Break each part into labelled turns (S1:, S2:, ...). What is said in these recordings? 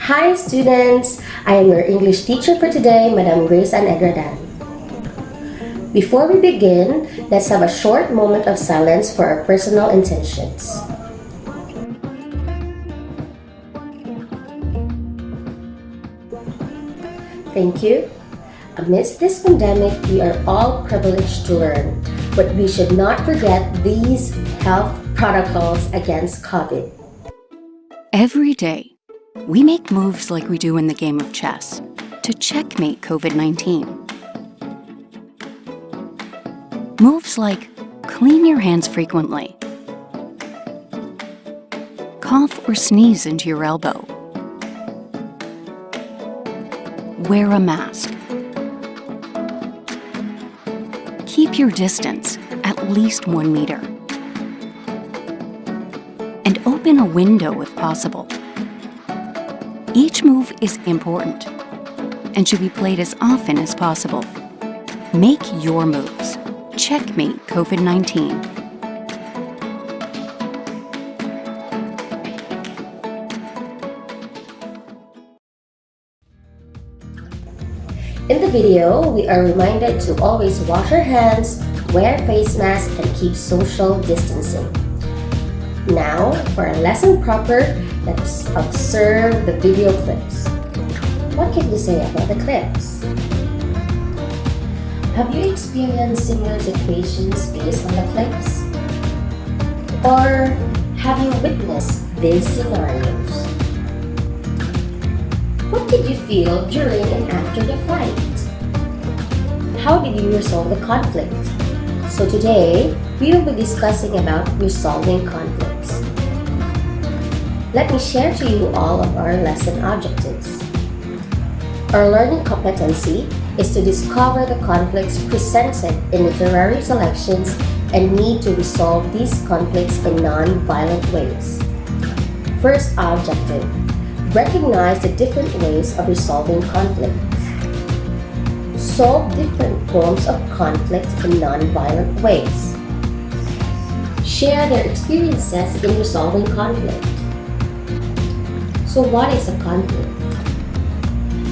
S1: Hi students, I am your English teacher for today, Madam Grace Ann Edradan. Before we begin, let's have a short moment of silence for our personal intentions. Thank you. Amidst this pandemic, we are all privileged to learn, but we should not forget these health protocols against COVID.
S2: Every day, we make moves like we do in the game of chess to checkmate COVID-19. Moves like clean your hands frequently, cough or sneeze into your elbow, wear a mask, keep your distance at least 1 meter, and open a window if possible. Each move is important and should be played as often as possible. Make your moves. Checkmate COVID-19.
S1: In the video, we are reminded to always wash our hands, wear face masks, and keep social distancing. Now, for our lesson proper, let's observe the video clips. What can you say about the clips? Have you experienced similar situations based on the clips? Or have you witnessed these scenarios? What did you feel during and after the fight? How did you resolve the conflict? So today, we will be discussing about resolving conflicts. Let me share to you all of our lesson objectives. Our learning competency is to discover the conflicts presented in literary selections and need to resolve these conflicts in non-violent ways. First objective, recognize the different ways of resolving conflicts. Solve different forms of conflict in non-violent ways. Share their experiences in resolving conflict. So what is a conflict?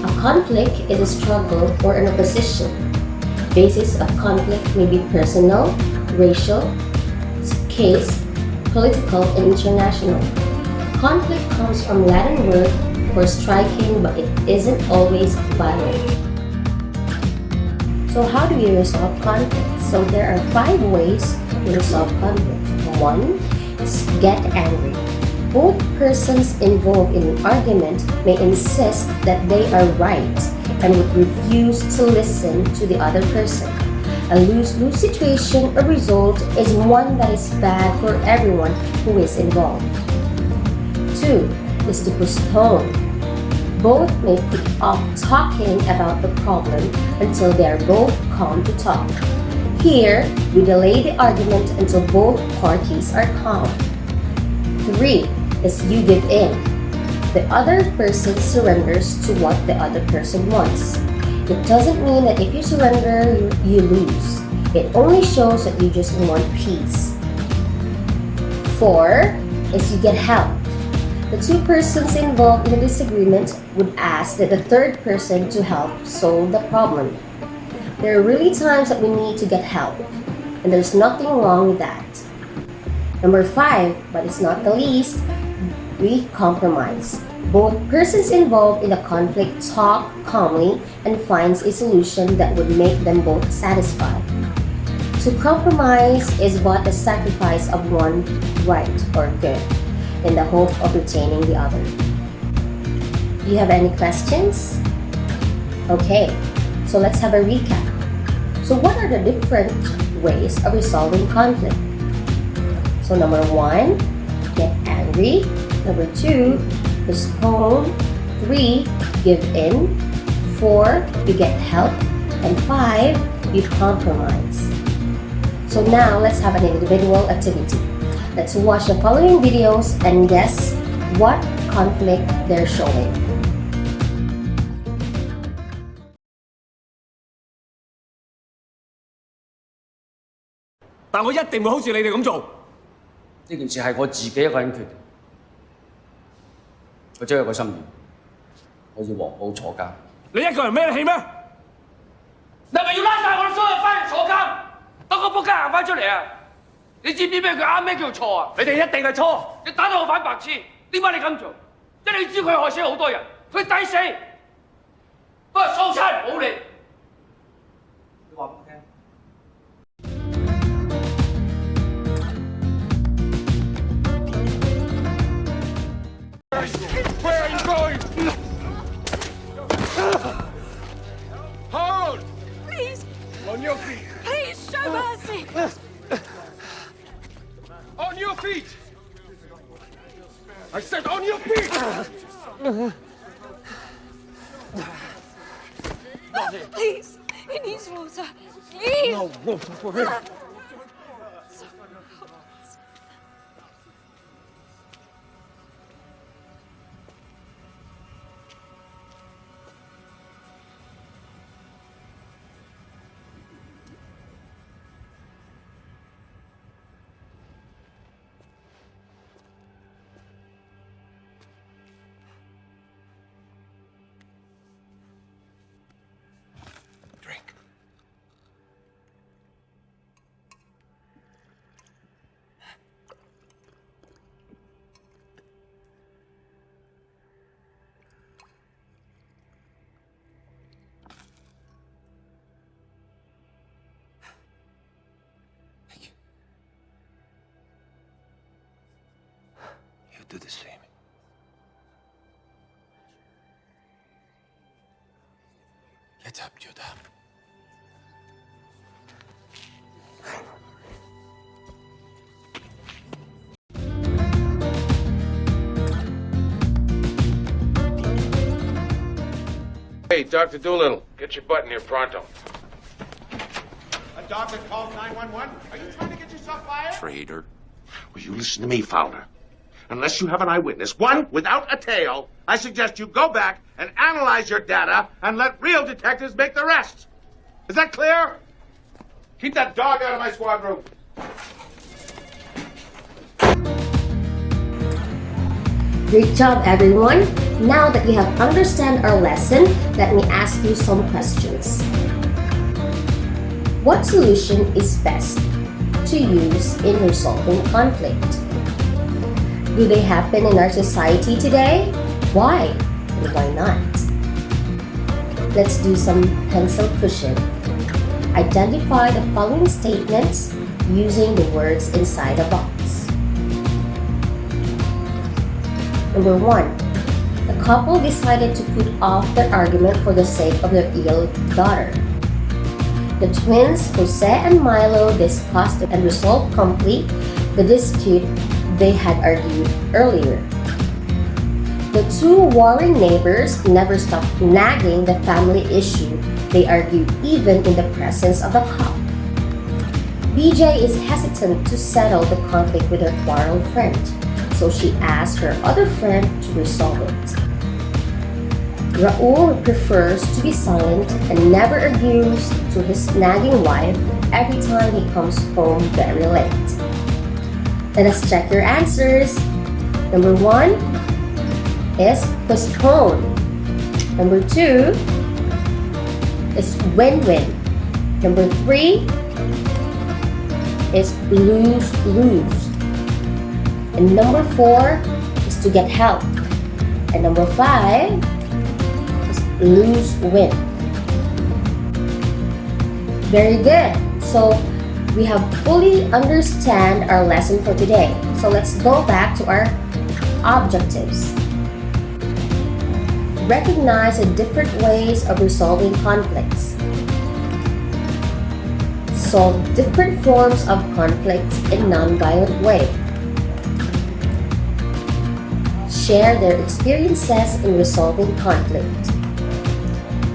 S1: A conflict is a struggle or an opposition. Basis of conflict may be personal, racial, case, political, and international. Conflict comes from Latin word for striking, but it isn't always violent. So how do we resolve conflicts? So there are 5 ways to resolve conflict. 1 is get angry. Both persons involved in an argument may insist that they are right and would refuse to listen to the other person. A lose-lose situation or result is one that is bad for everyone who is involved. 2 is to postpone. Both may put off talking about the problem until they are both calm to talk. Here, we delay the argument until both parties are calm. 3 is you give in. The other person surrenders to what the other person wants. It doesn't mean that if you surrender, you lose. It only shows that you just want peace. 4 is you get help. The 2 persons involved in a disagreement would ask that the third person to help solve the problem. There are really times that we need to get help, and there's nothing wrong with that. Number 5, but it's not the least, we compromise. Both persons involved in the conflict talk calmly and finds a solution that would make them both satisfied. To compromise is but the sacrifice of one right or good in the hope of retaining the other. Do you have any questions? Okay, so let's have a recap. So what are the different ways of resolving conflict? So number 1, get angry. Number 2, postpone. 3, give in. 4, you get help. And 5, you compromise. So now let's have an individual activity. Let's watch the following videos and guess what conflict they're showing.
S3: 但我一定會好似你哋咁做。
S4: 呢件事係我自己一個人決定，我只有一個心願，
S3: 我要黃寶坐監。
S4: 你一個人孭得起咩？你係咪要拉晒我哋所有人翻去坐監？等個仆街行翻出嚟啊！你知唔知咩叫啱，咩叫錯啊？你哋一定係錯！你打到我反白痴，點解你咁做？因為你知佢害死好多人，佢抵死，不過蘇差唔好你。
S3: 你話俾我聽。
S4: Where are you going? Hold!
S5: Please,
S4: On your feet!
S5: please show mercy.
S4: On your feet! I said on your feet!
S5: Please, he needs water. Please.
S4: No water for him. Drink. Thank you. You do the same. Get up, Judah.
S6: Hey, Dr. Doolittle, get your butt in here pronto.
S7: A doctor called 911? Are you trying to get yourself fired?
S6: Traitor. Will you listen to me, Fowler? Unless you have an eyewitness, one without a tail, I suggest you go back and analyze your data and let real detectives make the rest. Is that clear? Keep that dog out of my squad room.
S1: Great job, everyone! Now that you have understand our lesson, let me ask you some questions. What solution is best to use in resolving conflict? Do they happen in our society today? Why? And why not? Let's do some pencil pushing. Identify the following statements using the words inside the box. Number 1. The couple decided to put off their argument for the sake of their ill daughter. The twins, Jose and Milo, discussed and resolved complete the dispute they had argued earlier. The two warring neighbors never stopped nagging the family issue they argued even in the presence of the cop. BJ is hesitant to settle the conflict with her quarrel friend, so she asked her other friend to resolve it. Raul prefers to be silent and never argues to his nagging wife every time he comes home very late. Let us check your answers. Number 1 is postpone. Number 2 is win-win. Number 3 is lose-lose. And number 4 is to get help. And number 5 is lose-win. Very good. So we have fully understand our lesson for today. So let's go back to our objectives. Recognize the different ways of resolving conflicts. Solve different forms of conflicts in non-violent way. Share their experiences in resolving conflict.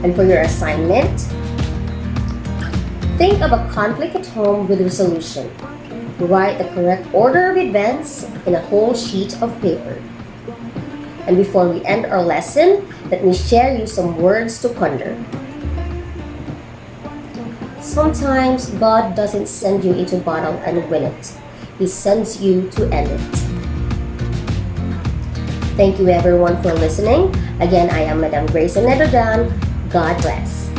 S1: And for your assignment, think of a conflict at home with resolution. Write the correct order of events in a whole sheet of paper. And before we end our lesson, let me share you some words to ponder. Sometimes God doesn't send you into battle and win it. He sends you to end it. Thank you everyone for listening. Again, I am Madam Grace Ann Varquez-Edradan. God bless.